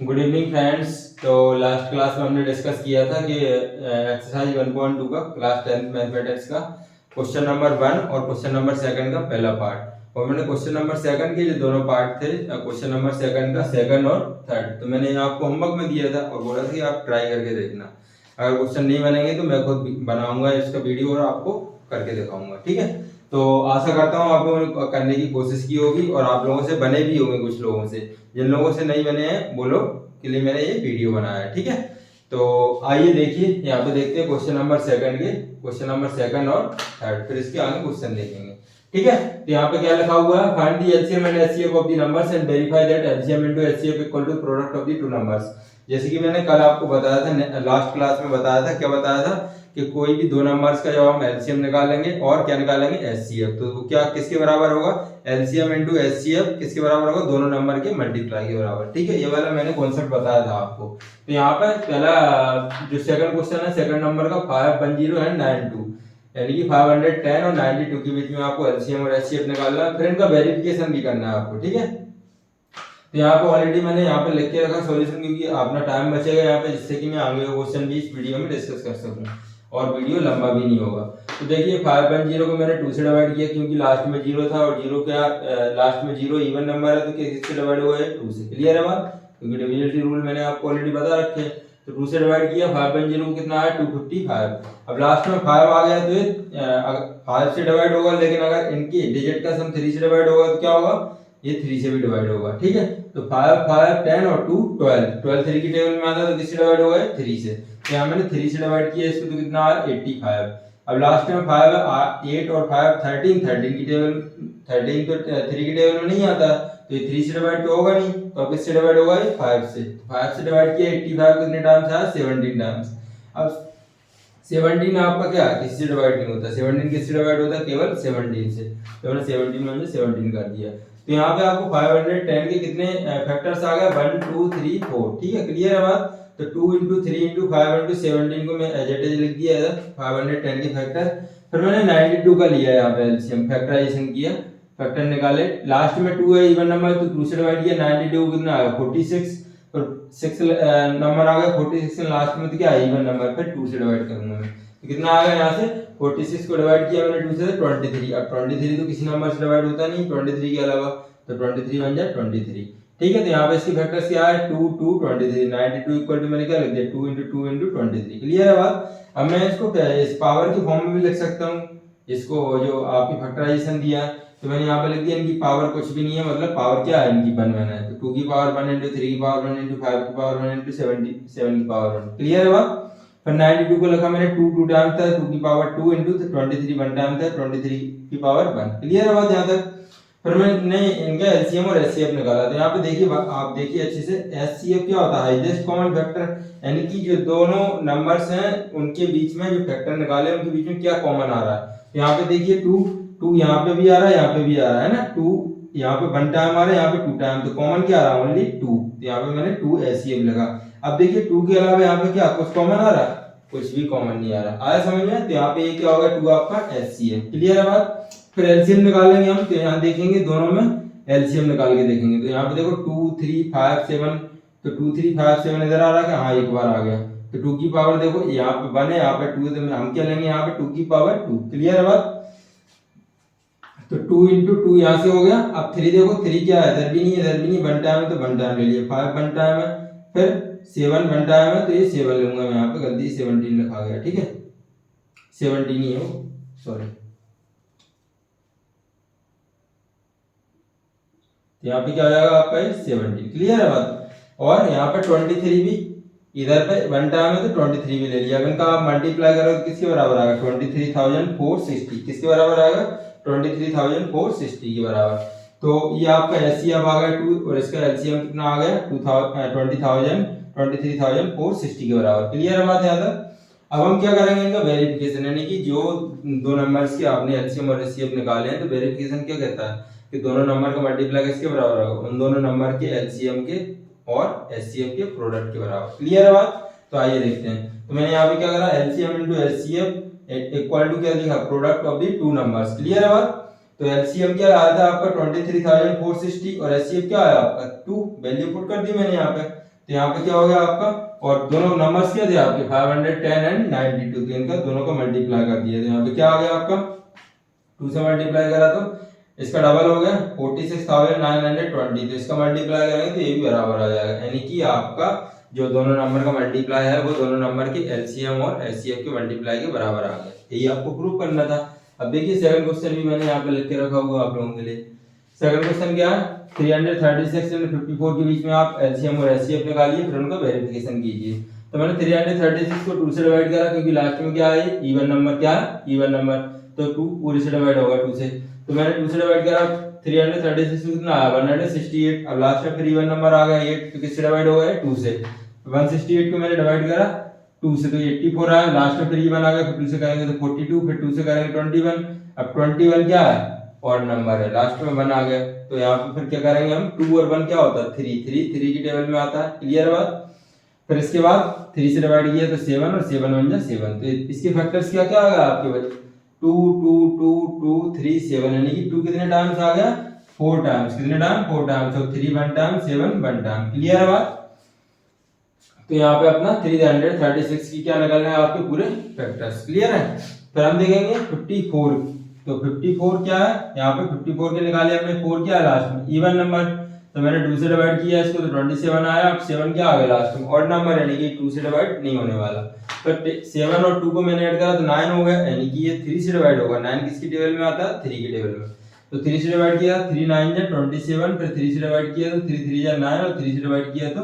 Good evening friends. तो last class में हमने डिस्कस किया था कि एक्सरसाइज 1.2 का क्लास 10th मैथमेटिक्स का क्वेश्चन नंबर 1 और क्वेश्चन नंबर 2 का पहला पार्ट, और मैंने क्वेश्चन नंबर 2 के जो दोनों पार्ट थे, क्वेश्चन नंबर 2 का सेकंड और थर्ड, तो मैंने आपको होमवर्क में दिया था और बोला था कि आप ट्राई करके देखना। अगर क्वेश्चन नहीं बनेंगे तो मैं खुद बनाऊंगा इसका वीडियो और आपको करके दिखाऊंगा, ठीक है। तो आशा करता हूँ आप लोगों ने करने की कोशिश की होगी और आप लोगों से बने भी होंगे। कुछ लोगों से, जिन लोगों से नहीं बने हैं वो लोग के लिए मैंने ये वीडियो बनाया है, ठीक है। तो आइए देखिए, यहाँ पे देखते हैं क्वेश्चन नंबर 2 और थर्ड, फिर इसके आगे क्वेश्चन देखेंगे, ठीक है। तो यहाँ पे क्या लिखा हुआ है, find the LCM and HCF of the numbers and verify that LCM into HCF equal to product of the two numbers. जैसे कि मैंने कल आपको बताया था, लास्ट क्लास में बताया था, क्या बताया था कि कोई भी दो नंबर्स का जब हम एलसीएम निकालेंगे और क्या निकालेंगे, एचसीएफ, तो वो क्या किसके बराबर होगा, एलसीएम इनटू एचसीएफ किसके बराबर होगा, दोनों नंबर के मल्टीप्लाई के बराबर, ठीक है। ये वाला मैंने कॉन्सेप्ट बताया था आपको। तो यहाँ पे पहला जो सेकंड क्वेश्चन है, सेकंड नंबर का 510 एंड 92, यानी कि 510 और 92 के बीच में आपको एलसीएम और एचसीएफ निकालना है, फिर इनका वेरिफिकेशन भी करना है आपको, ठीक है। तो यहाँ पे ऑलरेडी मैंने यहाँ पे लिख के रखा सॉल्यूशन, क्योंकि अपना टाइम बचेगा यहाँ पे, जिससे कि मैं आगे का क्वेश्चन भी इस वीडियो में डिस्कस कर सकूं और वीडियो लंबा भी नहीं होगा। तो देखिए 510 को मैंने 2 से डिवाइड किया, क्योंकि लास्ट में 0 था और 0 क्या, लास्ट में 0 इवन नंबर है, तो किससे डिवाइड हुआ है, 2 से। क्लियर है बात, क्योंकि डिविजिबिलिटी रूल मैंने आपको ऑलरेडी बता रखे। तो 2 से डिवाइड किया, 510 को कितना आया, 255। अब लास्ट में 5 आ गया तो ये 5 से डिवाइड होगा, लेकिन अगर इनकी डिजिट का सम 3 से डिवाइड होगा तो क्या होगा, ये 3 से भी डिवाइड होगा, ठीक है। तो 5 5 10 और 2 12, 12 3 की टेबल में आता है तो किससे डिवाइड होगा, 3 से। तो यहाँ मैंने 3 से डिवाइड किया इसको, तो कितना आया, 85। अब लास्ट में 5 8 और 5 13, 13 की टेबल, 13 तो 3 की टेबल में नहीं आता, तो ये 3 से डिवाइड तो होगा नहीं, तो अब किससे डिवाइड होगा, ये 5 से। 5 से डिवाइड किया, 85 कितने टाइम्स आया, 17 टाइम्स। अब 17 आपका क्या है, किससे डिवाइड नहीं होता, 17 किससे डिवाइड होता है, केवल 17 से। तो मैंने 17 में 17 कर दिया। तो यहाँ पे आपको 510 के कितने फैक्टर्स आ गए, 1 2 3 4, ठीक है। क्लियर है बात। तो 2 × 3 × 5 × 17 को मैं एज इट इज लिख दिया इधर 510 के फैक्टर। फिर मैंने 92 का लिया यहाँ पे एलसीएम, फैक्टराइजेशन किया, फैक्टर निकाले। लास्ट में 2 है इवन नंबर, तो 2 से डिवाइड किया, 92 कितना आया, 46, और 6 नंबर आ गया 46 में लास्ट में, तो क्या है, इवन नंबर, फिर 2 से डिवाइड करूंगा मैं, तो कितना आ गया यहाँ से 46 को डिवाइड किया मैंने 2 से, 23। अब 23 तो किसी नंबर से डिवाइड होता नहीं 23 के अलावा, तो 23 बन जाए 23, ठीक है। तो यहाँ पे इसकी फैक्टर्स क्या है, 2 2 23, 92 इक्वल टू मैंने क्या लिख दिया, 2 × 2 × 23। क्लियर है बात। अब मैं इसको इस पावर के फॉर्म में भी लिख सकता हूँ, इसको जो आपकी फैक्टराइजेशन दिया है, तो मैंने यहाँ पे लिख दिया इनकी पावर कुछ भी नहीं है, मतलब पावर क्या है इनकी 1 1 है, तो 2 की पावर 1 × 3 की पावर 1 × 5 की पावर 1 × 7 की पावर 1। क्लियर है बात। फिर 92 को लिखा मैंने 2 2 टाइम्स था, 2 की पावर 2 × 23 1 टाइम था, 23 की पावर 1। क्लियर है बात यहाँ तक। फिर मैंने इनका एलसीएम और एचसीएफ निकाला, तो यहाँ पे देखिए आप देखिए अच्छे से, एचसीएफ क्या होता है, हाईएस्ट कॉमन फैक्टर, यानी कि जो दोनों नंबर्स हैं उनके बीच में जो फैक्टर निकाले उनके बीच में क्या कॉमन आ रहा है। तो यहाँ पे देखिए 2 2 यहाँ पे भी आ रहा है, यहाँ पे भी आ रहा है ना, 2 यहाँ पे 1 टाइम आ रहा है, यहाँ पे 2 टाइम, तो कॉमन क्या आ रहा है, ओनली 2, तो यहाँ पे मैंने 2 एचसीएफ लगा। अब देखिए 2 के अलावा यहाँ पे क्या कुछ कॉमन आ रहा है, कुछ भी कॉमन नहीं आ रहा, आया समझ में। तो यहाँ पे ये क्या होगा, 2 आपका एचसीएफ। क्लियर है बात। फिर एलसीएम निकालेंगे हम, तो यहाँ देखेंगे दोनों में एलसीएम निकाल के देखेंगे, तो यहाँ पे देखो 2 3 5 7, तो 2 3 5 7 इधर आ रहा है, हाँ एक बार आ गया, तो 2 की पावर देखो यहाँ पे 1 है, यहाँ पे 2 है, तो हम क्या लेंगे यहाँ पे 2 की पावर 2। क्लियर है बात। तो 2 × 2 यहाँ से हो गया। अब 3 देखो, 3 क्या है, इधर भी नहीं है, इधर भी नहीं, 1 टाइम है तो 1 टाइम ले लिया, 5 1 टाइम है, फिर 7 1 टाइम है, तो ये 7 लूंगा मैं, यहाँ पे गलती 17 लिखा गया, ठीक है, 17 ही है, सॉरी। तो यहाँ पे क्या हो जाएगा आपका, 17। क्लियर है बात। और यहाँ पे 23 भी, इधर पे 1 टाइम है तो 23 भी ले लिया। अब इनका आप मल्टीप्लाई करो तो किसके बराबर आएगा, 23,460, किसके बराबर आएगा, 23,460 के बराबर। तो ये आपका एचसीएफ आ गया 2, और इसका एलसीएम कितना आ गया, 23,460 के बराबर। क्लियर है बात यहाँ तक। अब हम क्या करेंगे, इनका वेरिफिकेशन, यानी कि जो दो नंबर्स के आपने एलसीएम और एचसीएफ निकाले हैं, तो वेरिफिकेशन क्या कहता है कि दोनों नंबर का मल्टीप्लाई किसके बराबर होगा, उन दोनों नंबर के एलसीएम के और एचसीएफ के प्रोडक्ट के बराबर। क्लियर है बात। तो आइए देखते हैं। तो मैंने यहाँ पे क्या करा, LCM into HCF equal to क्या लिखा, product of the two numbers. Clear है बात। तो एलसीएम क्या आया था आपका 23,460 और एचसीएफ क्या आया आपका 2, वैल्यू पुट कर दी मैंने यहाँ पे। तो यहाँ पे क्या हो गया आपका, और दोनों नंबर्स क्या थे आपके 510 एंड 92, तो इनका दोनों का मल्टीप्लाई कर दिया। तो यहाँ पे क्या आ गया आपका, 2 से मल्टीप्लाई करा तो इसका डबल हो गया 46,920, तो इसका मल्टीप्लाई करेंगे तो ये भी बराबर आ जाएगा। यानी कि आपका जो दोनों नंबर का मल्टीप्लाई है वो दोनों नंबर के एलसीएम और एचसीएफ के मल्टीप्लाई के बराबर आ गया। यही आपको प्रूव करना था। अब देखिए सेकंड क्वेश्चन भी मैंने यहाँ पे लिख के रखा हुआ आप लोगों के लिए। सेकंड क्वेश्चन क्या है, 336 एंड 54 के बीच में आप एलसीएम और एचसीएफ निकालिए, फिर उनका वेरिफिकेशन कीजिए। तो मैंने 336 को 2 से डिवाइड करा, क्योंकि लास्ट में क्या है, इवन नंबर, क्या है, इवन नंबर, तो 2 पूरे से डिवाइड होगा 2 से, तो मैंने 2 से डिवाइड करा, 336 कितना आया 168। अब लास्ट में फिर इवन नंबर आ गया 8, तो किससे डिवाइड हो गया 2 से, 168 को मैंने डिवाइड करा 2 से, तो 84 आया। लास्ट में फिर इवन आ गया, फिर 2 से करेंगे तो 42, फिर 2 से करेंगे 21। अब 21 क्या है, ऑड नंबर है, लास्ट में 1 आ गया। तो यहाँ पे फिर क्या करेंगे हम, 2 और 1 क्या होता है 3, 3 की टेबल में आता है, क्लियर है बात। फिर इसके बाद 3 से डिवाइड किया तो 7, और 7 1 जा 7, तो इसके फैक्टर्स क्या क्या आ गया आपके बच्चे, 2 2 2 2 3 7, यानी कि 2 कितने टाइम्स आ गया, 4 टाइम्स, कितने टाइम 4 टाइम्स, तो 3 1 टाइम, 7 1 टाइम, क्लियर है बात। तो यहाँ पे अपना 336 की क्या निकलना है आपके पूरे फैक्टर्स, क्लियर है। फिर हम देखेंगे 54, तो 54 क्या है, यहाँ पे 54 के निकाले हमने, 4 क्या है लास्ट में, इवन नंबर, तो मैंने 2 से डिवाइड किया इसको, तो 27 आया। अब 7 क्या आ गया लास्ट में, ऑड नंबर, यानी कि 2 से डिवाइड नहीं होने वाला। फिर 7 और 2 को मैंने ऐड करा तो 9 हो गया, यानी कि ये 3 से डिवाइड होगा। 9 किसकी टेबल में आता है, 3 की टेबल में, तो 3 से डिवाइड किया, 3 9 जा 27, फिर 3 से डिवाइड किया तो 3 3 जा 9, और 3 से डिवाइड किया तो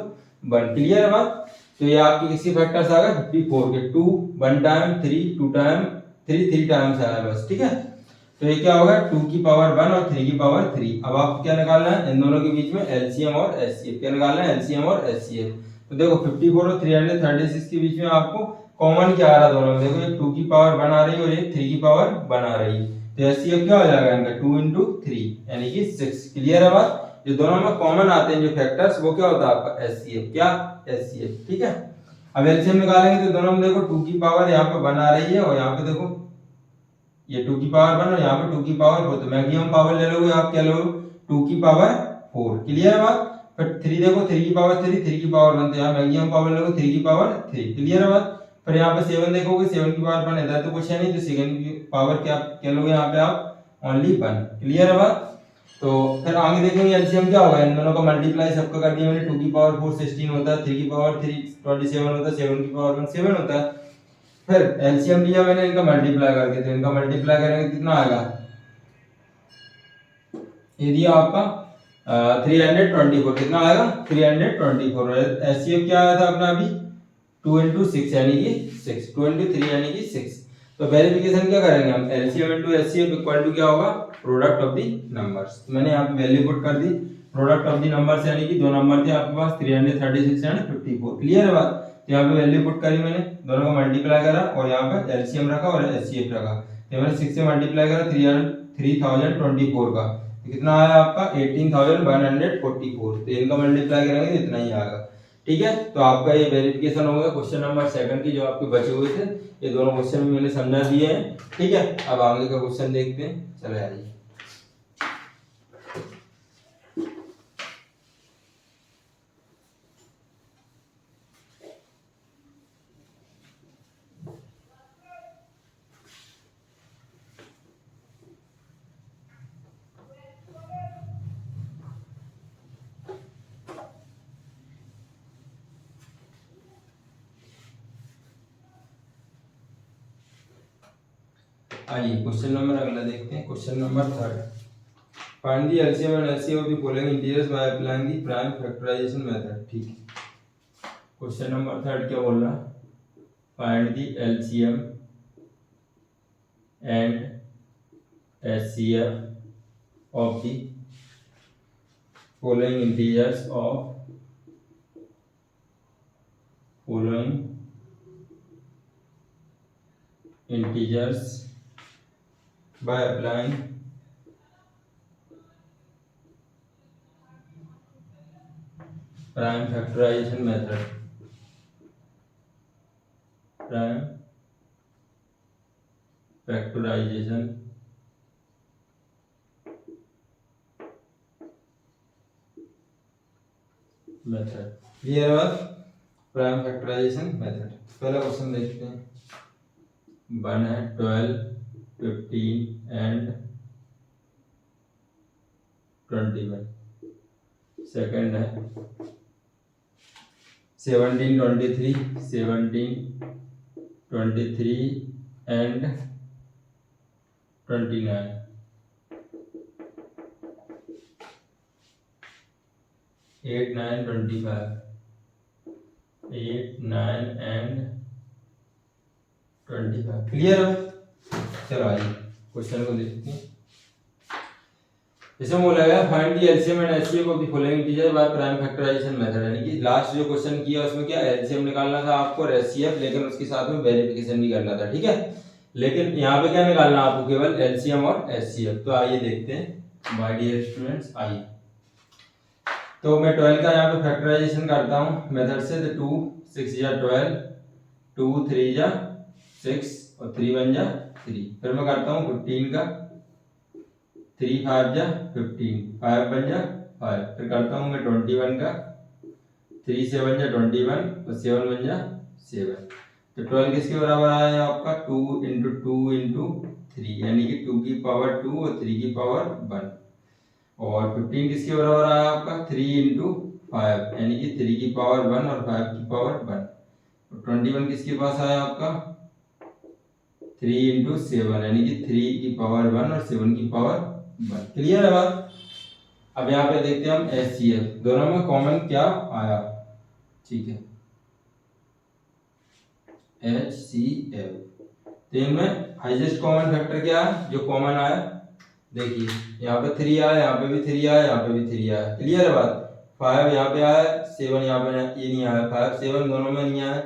1, क्लियर है बात। तो ये आपके किसी फैक्टर्स आ गए 54 के, 2 1 टाइम, 3 2 टाइम, 3 3 टाइम्स आया बस, ठीक है। तो ये क्या होगा, 2 की पावर 1 और 3 की पावर 3। अब आपको क्या निकालना है, इन दोनों के बीच में एलसीएम और एचसीएफ, क्या निकालना है, एलसीएम और एचसीएफ। तो देखो 54 और 336 के बीच में आपको कॉमन क्या आ रहा है दोनों में, देखो ये 2 की पावर 1 आ रही है और ये 3 की पावर 1 आ रही है, तो एचसीएफ क्या हो जाएगा इनका, 2 into 3 यानी कि 6, क्लियर है बात। जो दोनों में कॉमन आते हैं जो फैक्टर्स, वो क्या होता है आपका एचसीएफ, क्या एचसीएफ, ठीक है। अब एलसीएम निकालेंगे तो दोनों में देखो 2 की पावर यहाँ पे 1 आ रही है, और यहाँ पे देखो ये 2 की पावर 1 और यहाँ पे 2 की पावर 4, तो मैक्सिमम पावर ले लोगे आप, क्या लोगे 2 की पावर 4, क्लियर है बात। फिर 3 देखो 3 की पावर 3, 3 की पावर 1, तो यहाँ मैक्सिमम पावर लोगे 3 की पावर 3, क्लियर है बात। फिर यहाँ पे 7 देखोगे, 7 की पावर 1, इधर तो कुछ है नहीं, तो सेकंड की पावर क्या लोगे यहाँ पे आप, ओनली 1, क्लियर है बात। तो फिर आगे देखेंगे एलसीएम क्या होगा, इन दोनों का मल्टीप्लाई सबका कर दिया मैंने, 2 की पावर 4 16 होता है, 3 की पावर 3 27 होता है, 7 की पावर 1 7 होता है। फिर एलसीएम लिया मैंने इनका मल्टीप्लाई करके, तो इनका मल्टीप्लाई करेंगे कितना आएगा, ये दिया आपका 324, कितना आएगा 324। एचसीएफ क्या आया था अपना अभी 2 into 6 यानी कि 6, 2 into 3 यानी कि 6। तो वेरिफिकेशन क्या करेंगे हम, LCM into HCF equal to क्या होगा, प्रोडक्ट ऑफ द नंबर्स। तो मैंने यहाँ पे वैल्यू पुट कर दी, प्रोडक्ट ऑफ द नंबर्स, यानी कि दो नंबर थे आपके पास 336 एंड 54, क्लियर है बात। तो यहाँ पे वैल्यू पुट करी मैंने, दोनों को मल्टीप्लाई करा और यहाँ पे एलसीएम रखा और एचसीएफ रखा। तो मैंने 6 से मल्टीप्लाई करा 3024 का, तो कितना आया आपका 18,144। तो इनका मल्टीप्लाई करेंगे तो इतना ही आएगा, ठीक है। तो आपका ये वेरिफिकेशन हो गया क्वेश्चन नंबर 7 की, जो आपके बचे हुए थे। ये दोनों क्वेश्चन भी मैंने समझा दिए हैं, ठीक है। अब आगे का क्वेश्चन देखते हैं, चले आइए। आइए क्वेश्चन नंबर अगला देखते हैं, question number 3। Find the LCM and HCF of the following integers by applying the prime factorization method, ठीक है। क्वेश्चन नंबर 3 क्या बोल रहा है, find the LCM and HCF of the following integers by applying prime factorization method, method. Clear बात, prime factorization method. पहला question देखते हैं। 1 है 12, 15 एंड 21। सेकंड है 17, 23, 17, 23 एंड 29। 8, 9, 25, 8, 9 एंड 25। क्लियर है? चलो आइए क्वेश्चन को देखते हैं। जैसे बोला गया find the LCM and HCF of the following integer by prime factorization method, यानी कि लास्ट जो क्वेश्चन किया उसमें क्या एलसीएम निकालना था आपको और एचसीएफ, लेकिन उसके साथ में वेरिफिकेशन भी करना था। ठीक है, लेकिन यहाँ पे क्या निकालना आपको, केवल एलसीएम और एचसीएफ। तो आइए देखते हैं माय डियर स्टूडेंट्स। आइए तो मैं 12 का यहाँ पे फैक्टराइजेशन करता हूँ मेथड से। तो 2 6 या 12, 2 3 जा 6 और 3 1 जा 3। फिर मैं करता हूँ 15 का, 3 5 जा 15, 5 1 जा 5। फिर करता हूँ मैं 21 का, 3 7 जा 21 और 7 1 जा 7। तो 12 किसके बराबर आया आपका 2 इंटू 2 इंटू 3, यानी कि 2 की पावर 2 और 3 की पावर 1। और 15 किसके बराबर आया आपका 3 इंटू 5, यानी कि 3 की पावर 1 और 5 की पावर 1। और 21 किसके पास आया आपका 3 इंटू 7, यानी कि 3 की पावर 1 और 7 की पावर 1। क्लियर है बात? अब यहाँ पे देखते हैं हम एचसीएफ, दोनों में कॉमन क्या आया। ठीक है, HCF, तो इनमें हाईएस्ट कॉमन फैक्टर क्या है जो कॉमन आया। देखिए यहाँ पे 3 आया, यहाँ पे भी 3 आया, यहाँ पे भी 3 आया। क्लियर है बात? 5 यहाँ पे आया, 7 यहाँ पे ये नहीं आया, 5 7 दोनों में नहीं आया,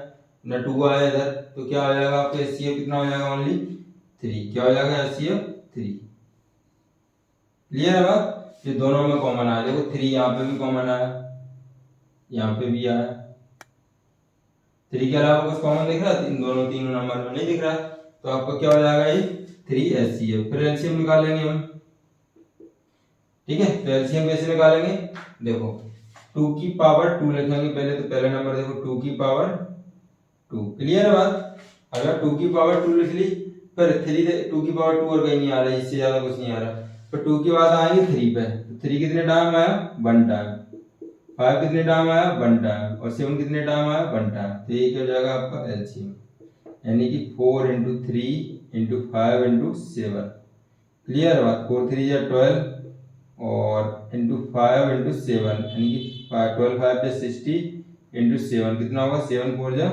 न 2 आया इधर। तो क्या हो जाएगा आपका HCF कितना हो जाएगा, ओनली 3। क्या हो जाएगा HCF 3। क्लियर है बात? ये दोनों में कॉमन आया। देखो 3 यहाँ पे भी कॉमन आया, यहाँ पे भी आया। 3 के अलावा कुछ कॉमन दिख रहा है इन दोनों तीनों नंबर में? नहीं दिख रहा। तो आपका क्या हो जाएगा ये 3 HCF। फिर एलसीएम निकालेंगे हम। ठीक है, तो एलसीएम कैसे निकालेंगे, देखो 2 की पावर 2 लिखेंगे पहले। तो पहला नंबर देखो 2 की पावर 2। क्लियर है बात? अगर 2 की पावर 2 लिख ली, फिर 2 की पावर 2 और कहीं नहीं आ रहा है, इससे ज्यादा कुछ नहीं आ रहा। फिर 2 के बाद आएंगे 3 पे। तो 3 कितने टाइम आया, 1 टाइम। 5 कितने टाइम आया, 1 टाइम। और 7 कितने टाइम आया, 1 टाइम। तो ये क्या हो जाएगा आपका एलसीएम, यानी कि 4 इंटू 3 इंटू 5 इंटू 7। क्लियर बात? 4 3 या 12 और इंटू 5 इंटू 7, यानी कि 12 5 या 60 इंटू 7 कितना होगा, 7 4 जा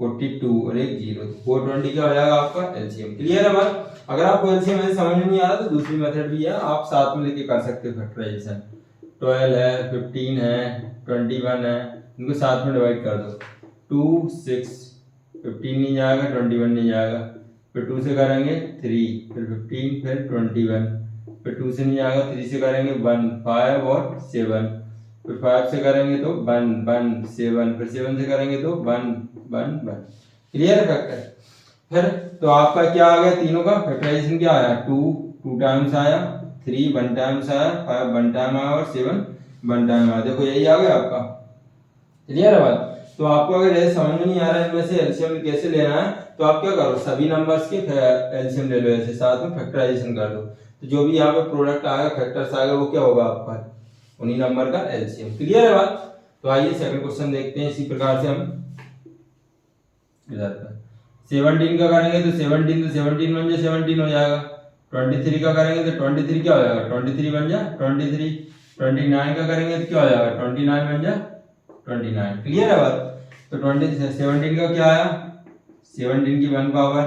42 और एक 0, 420 का हो जाएगा आपका एलसीएम। क्लियर है बात? अगर आपको एलसीएम ऐसे समझ में नहीं आ रहा तो दूसरी मेथड भी है, आप साथ में लेके कर सकते हो फैक्टराइजेशन। 12 है, 15 है, 21 है, इनको साथ में डिवाइड कर दो। 2 6, 15 नहीं जाएगा, 21 नहीं जाएगा। फिर 2 से करेंगे 3, फिर 15, फिर 21। फिर 2 से नहीं आएगा, 3 से करेंगे 1 5 और 7। फिर 5 से करेंगे तो 1 1 7। फिर 7 से करेंगे तो 1 1 1। क्लियर है फैक्टर? फिर तो आपका क्या आ गया, तीनों का फैक्टराइजेशन क्या आया, 2 2 टाइम्स आया, 3 1 टाइम्स आया, 5 1 टाइम आया और 7 1 टाइम आया। देखो यही आ गया आपका। क्लियर है बात? तो आपको अगर ये समझ में नहीं आ रहा है इनमें से एलसीएम कैसे लेना है, तो आप क्या करो, सभी नंबर्स के एलसीएम ले लो, ऐसे साथ में फैक्टराइजेशन कर दो। तो जो भी यहाँ पे प्रोडक्ट आएगा, फैक्टर्स आएगा, वो क्या होगा आपका, उन्हीं नंबर का एलसीएम। क्लियर है बात? तो आइए सेकंड क्वेश्चन देखते हैं। इसी प्रकार से हम इधर पर 17 का करेंगे तो 17 तो 17 बन जाए 17 हो जाएगा। 23 का करेंगे तो 23 क्या हो जाएगा, 23 बन जाए 23। 29 का करेंगे तो क्या हो जाएगा, 29 बन जाए 29। क्लियर है बात? तो 17 का क्या आया, 17 की 1 पावर।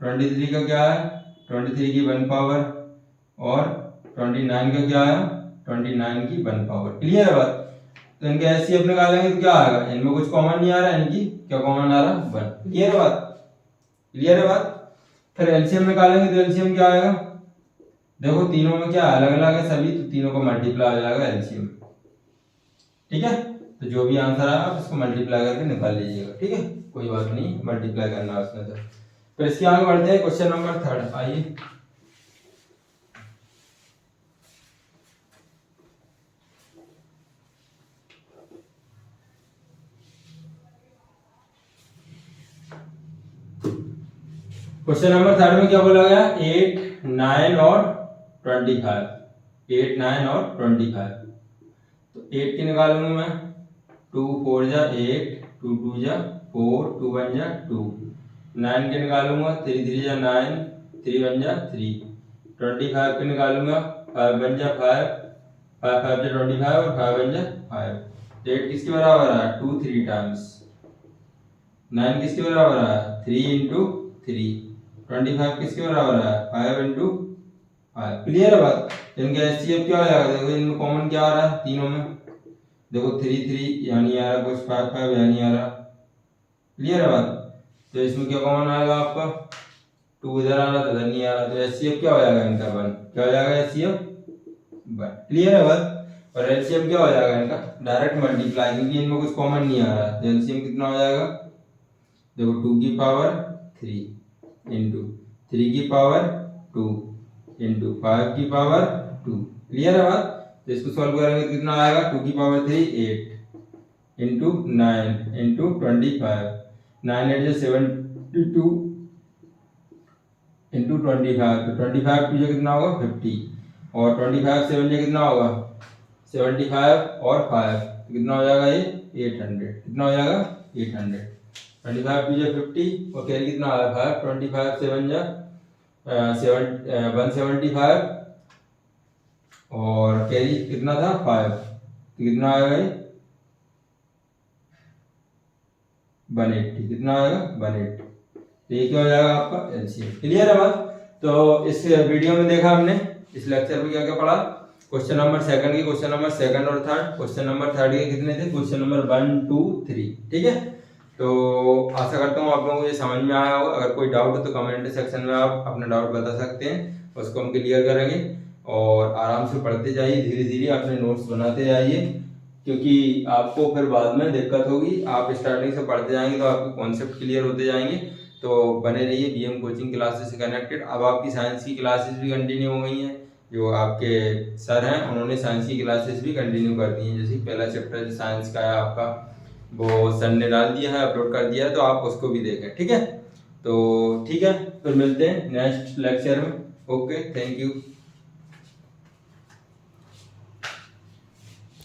23 का क्या आया, 23 की 1 पावर। और 29 का क्या आया, 29 की 1 पावर। क्लियर है बात? तो इनके एचसीएफ निकालेंगे तो क्या आएगा, इनमें कुछ कॉमन नहीं आ रहा है, इनकी क्या कॉमन आ रहा, 1। क्लियर है बात? क्लियर है बात? फिर एलसीएम निकालेंगे तो एलसीएम क्या आएगा, देखो तीनों में क्या अलग अलग है सभी, तो तीनों को मल्टीप्लाई हो जाएगा एलसीएम। ठीक है, तो जो भी आंसर आया आप इसको मल्टीप्लाई करके निकाल लीजिएगा। ठीक है, कोई बात नहीं, मल्टीप्लाई करना है उसमें। तो फिर इसके आगे बढ़ते हैं, क्वेश्चन नंबर 3। आइए क्वेश्चन नंबर थर्ड में क्या बोला गया, 8, 9 और 25, 8, 9 और 25। तो 8 की निकालूंगा मैं, 2 4 जा 8, 2 2 जा 4, 2 1 जा 2। 9 के निकालूंगा, 3 3 जा 9, 3 1 जा 3। 25 के निकालूंगा, 5 1 जा 5, 5 5 जा 25 और 5 1 जा 5। 8 किसके बराबर है, 2 3 टाइम्स। 9 किसके बराबर है, 3 इंटू 3। 25 किसके बराबर है, 5 इंटू 5। क्लियर है बात। इनका एचसीएफ क्या हो जाएगा, देखो इनमें कॉमन क्या आ रहा है तीनों में, देखो 3 3 यहाँ नहीं आ रहा, कुछ 5 5 यहाँ नहीं आ रहा। क्लियर है बात। तो इसमें क्या कॉमन आएगा आपका, 2 इधर आ रहा तो इधर नहीं आ रहा, तो एचसीएफ क्या हो जाएगा इनका 1। क्या हो जाएगा एचसीएफ 1। क्लियर है बात। और एलसीएम क्या हो जाएगा इनका, डायरेक्ट मल्टीप्लाई, क्योंकि इनमें कुछ कॉमन नहीं आ रहा। तो एलसीएम कितना हो जाएगा, देखो 2 की पावर 3 इंटू 3 की पावर 2 इंटू 5 की पावर 2। क्लियर है बात। तो इसको सॉल्व करेंगे तो कितना आएगा, 2 की पावर 3 8 इंटू 9 इंटू 25। 9 8 जो 72 इंटू 25। तो 25 टू जो कितना होगा 50, और 25 7 जो कितना होगा 75 और 5, तो कितना हो जाएगा ये 800। कितना हो जाएगा 800। 25 टू जो 50 और कैरी कितना आ रहा है 5, 25 7 जा 175 और कैरी कितना था 5, तो कितना आएगा ये 180। कितना आएगा 180। तो ये क्या हो जाएगा आपका एलसीएम। क्लियर है बात। तो इस वीडियो में देखा हमने, इस लेक्चर में क्या क्या पढ़ा, क्वेश्चन नंबर सेकंड की, क्वेश्चन नंबर सेकंड और थर्ड, क्वेश्चन नंबर थर्ड के कितने थे, क्वेश्चन नंबर 1 2 3। ठीक है। तो आशा करता हूँ आप लोगों को ये समझ में आया होगा। अगर कोई डाउट है तो कमेंट सेक्शन में आप अपना डाउट बता सकते हैं, उसको हम क्लियर करेंगे। और आराम से पढ़ते जाइए, धीरे धीरे अपने नोट्स बनाते जाइए, क्योंकि आपको फिर बाद में दिक्कत होगी। आप स्टार्टिंग से पढ़ते जाएंगे तो आपके कॉन्सेप्ट क्लियर होते जाएंगे। तो बने रहिए बीएम कोचिंग क्लासेस से कनेक्टेड। अब आपकी साइंस की क्लासेस भी कंटिन्यू हो गई हैं, जो आपके सर हैं उन्होंने साइंस की क्लासेस भी कंटिन्यू कर दी हैं। जैसे पहला चैप्टर साइंस का है आपका, वो सर ने डाल दिया है, अपलोड कर दिया है, तो आप उसको भी देखें। ठीक है। तो ठीक है, फिर मिलते हैं नेक्स्ट लेक्चर में। Okay, thank you.